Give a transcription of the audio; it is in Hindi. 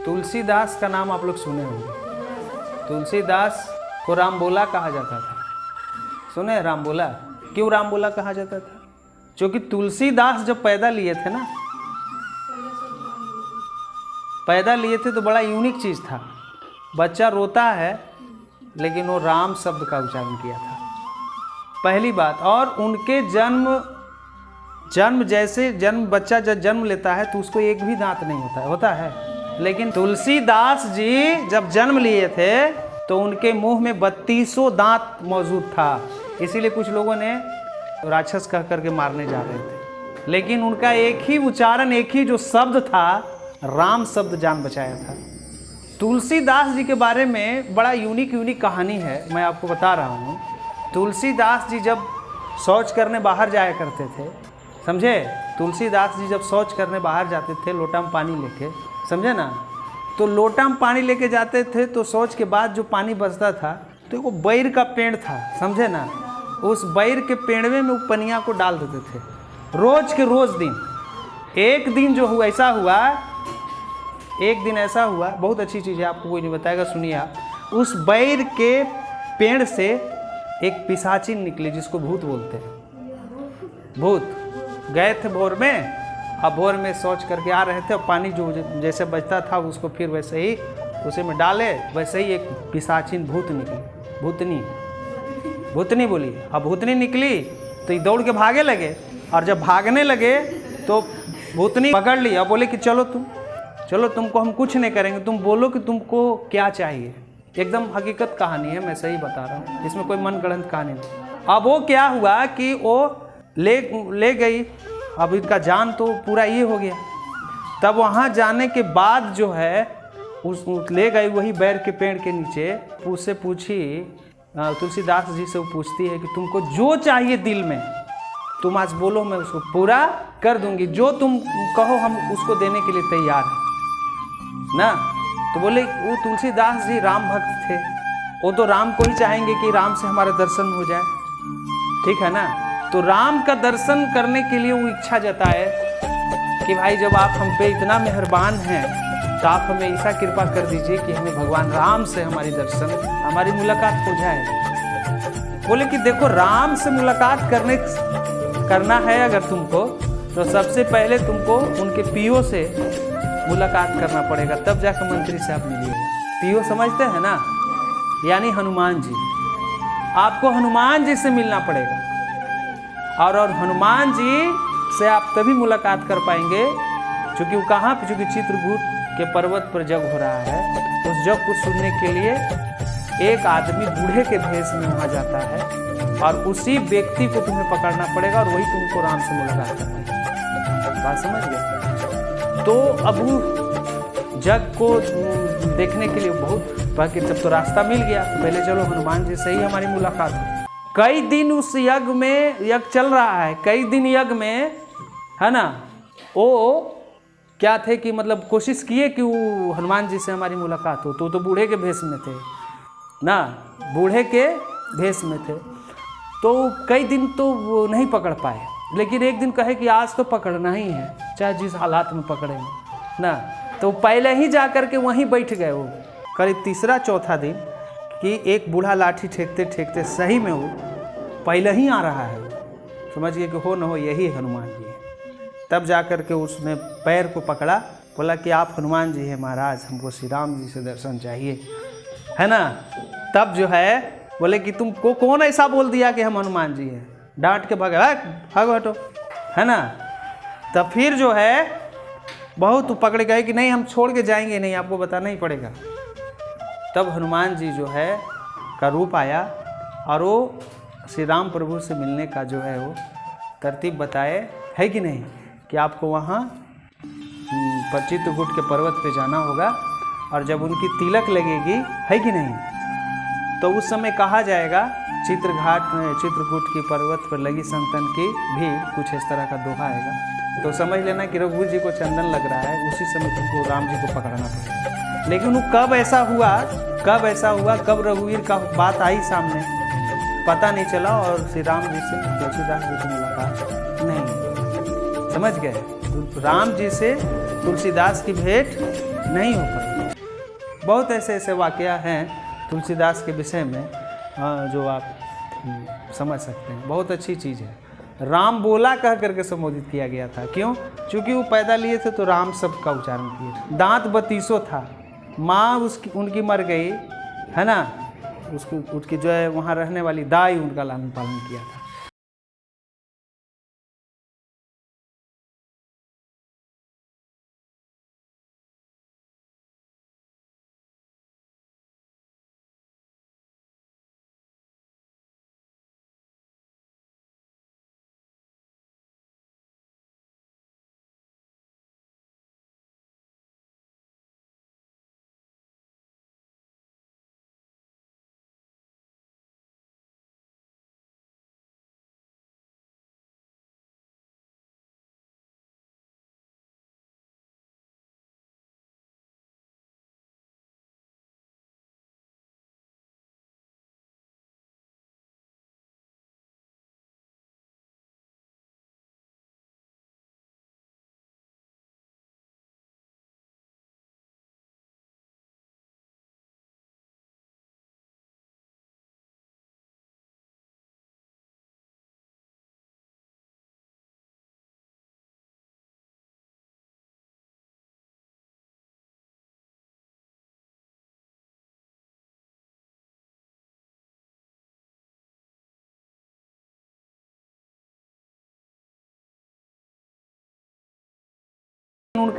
तुलसीदास का नाम आप लोग सुने होंगे। तुलसीदास को रामबोला कहा जाता था। सुने रामबोला? क्यों रामबोला कहा जाता था? क्योंकि तुलसीदास जब पैदा लिए थे ना, पैदा लिए थे तो बड़ा यूनिक चीज़ था। बच्चा रोता है लेकिन वो राम शब्द का उच्चारण किया था, पहली बात। और उनके जन्म जैसे बच्चा जब जन्म लेता है तो उसको एक भी दांत नहीं होता है। लेकिन तुलसीदास जी जब जन्म लिए थे तो उनके मुंह में 32 दांत मौजूद था। इसीलिए कुछ लोगों ने राक्षस कह करके मारने जा रहे थे, लेकिन उनका एक ही उच्चारण, एक ही जो शब्द था, राम शब्द जान बचाया था। तुलसीदास जी के बारे में बड़ा यूनिक कहानी है, मैं आपको बता रहा हूँ। तुलसीदास जी जब शौच करने बाहर जाया करते थे, समझे? तुलसीदास जी जब शौच करने बाहर जाते थे लोटा में पानी लेके, समझे ना? तो लोटा में पानी लेके जाते थे तो शौच के बाद जो पानी बचता था तो वो बैर का पेड़ था, समझे ना? उस बैर के पेड़वे में वो पनिया को डाल देते थे रोज के रोज दिन। एक दिन जो हुआ ऐसा हुआ, एक दिन ऐसा हुआ, बहुत अच्छी चीज़ है, आपको कोई नहीं बताएगा, सुनिए आप। उस बैर के पेड़ से एक पिशाचिन निकली जिसको भूत बोलते हैं। भूत गए थे भोर में, अब भोर में शौच करके आ रहे थे और पानी जो जैसे बचता था उसको फिर वैसे ही उसे में डाले, वैसे ही एक पिशाचिन भूत निकली। भूतनी बोली। अब भूतनी निकली तो ये दौड़ के भागे लगे, और जब भागने लगे तो भूतनी पकड़ ली। अब बोले कि चलो तुमको हम कुछ नहीं करेंगे, तुम बोलो कि तुमको क्या चाहिए। एकदम हकीकत कहानी है, मैं सही बता रहा हूँ, इसमें कोई मनगढ़ंत कहानी नहीं। अब वो क्या हुआ कि वो ले गई, अब इनका जान तो पूरा ये हो गया। तब वहाँ जाने के बाद जो है उस ले गई वही बैर के पेड़ के नीचे, उससे पूछी, तुलसीदास जी से वो पूछती है कि तुमको जो चाहिए दिल में तुम आज बोलो, मैं उसको पूरा कर दूंगी, जो तुम कहो हम उसको देने के लिए तैयार हैं ना। तो बोले वो तुलसीदास जी राम भक्त थे, वो तो राम को ही चाहेंगे कि राम से हमारा दर्शन हो जाए, ठीक है ना? तो राम का दर्शन करने के लिए वो इच्छा जताए कि भाई जब आप हम पे इतना मेहरबान हैं तो आप हमें ऐसा कृपा कर दीजिए कि हमें भगवान राम से हमारी मुलाकात हो जाए। बोले कि देखो, राम से मुलाकात करना है अगर तुमको, तो सबसे पहले तुमको उनके पीओ से मुलाकात करना पड़ेगा, तब जाकर मंत्री से आप मिलिएगा। पीओ समझते हैं ना? यानी हनुमान जी। आपको हनुमान जी से मिलना पड़ेगा, और हनुमान जी से आप तभी मुलाकात कर पाएंगे, क्योंकि वो कहाँ पे, चूँकि चित्रकूट के पर्वत पर जग हो रहा है। उस जग को सुनने के लिए एक आदमी बूढ़े के भेष में वहाँ जाता है, और उसी व्यक्ति को तुम्हें पकड़ना पड़ेगा और वही तुमको राम से मुलाकात करवाएगा। बात समझ गए? तो अब जग को देखने के लिए बहुत बाकी, जब तो रास्ता मिल गया तो पहले चलो हनुमान जी से ही हमारी मुलाकात हो। कई दिन उस यज्ञ चल रहा है, कई दिन यज्ञ में, है ना? वो क्या थे कि मतलब कोशिश किए कि वो हनुमान जी से हमारी मुलाकात हो, तो बूढ़े के भेष में थे ना, बूढ़े के भेष में थे। तो कई दिन तो वो नहीं पकड़ पाए, लेकिन एक दिन कहे कि आज तो पकड़ना ही है, चाहे जिस हालात में पकड़ेंगे ना। तो पहले ही जा कर के वहीं बैठ गए। वो करीब तीसरा चौथा दिन कि एक बूढ़ा लाठी ठेकते सही में वो पहले ही आ रहा है, समझिए कि हो न हो यही हनुमान जी है। तब जा कर के उसने पैर को पकड़ा, बोला कि आप हनुमान जी हैं महाराज, हमको श्री राम जी से दर्शन चाहिए, है ना? तब जो है बोले कि तुमको कौन ऐसा बोल दिया कि हम हनुमान जी हैं? डांट के भाग हटो, है ना? तब फिर जो है बहुत पकड़ गए कि नहीं, हम छोड़ के जाएंगे नहीं, आपको बताना ही पड़ेगा। तब हनुमान जी जो है का रूप आया, और वो श्री राम प्रभु से मिलने का जो है वो तरतीब बताए, है कि नहीं, कि आपको वहाँ चित्रकूट के पर्वत पे जाना होगा, और जब उनकी तिलक लगेगी, है कि नहीं, तो उस समय कहा जाएगा चित्रकूट की पर्वत पर लगी संतन की भी, कुछ इस तरह का दोहा आएगा। तो समझ लेना कि रघुवीर जी को चंदन लग रहा है, उसी समय तुमको राम जी को पकड़ना पड़ेगा। लेकिन वो कब ऐसा हुआ, कब रघुवीर का बात आई सामने, पता नहीं चला, और श्री राम जी से तुलसीदास जी की मुलाकात नहीं, समझ गए? तो राम जी से तुलसीदास की भेंट नहीं हो पाई। बहुत ऐसे ऐसे वाक़या हैं तुलसीदास के विषय में जो आप समझ सकते हैं। बहुत अच्छी चीज़ है। राम बोला कह करके संबोधित किया गया था। क्यों? क्योंकि वो पैदा लिए थे तो राम शब्द का उच्चारण किए। दांत 32 था, माँ उनकी मर गई है ना, उसकी जो है वहाँ रहने वाली दाई उनका लालन पालन किया था।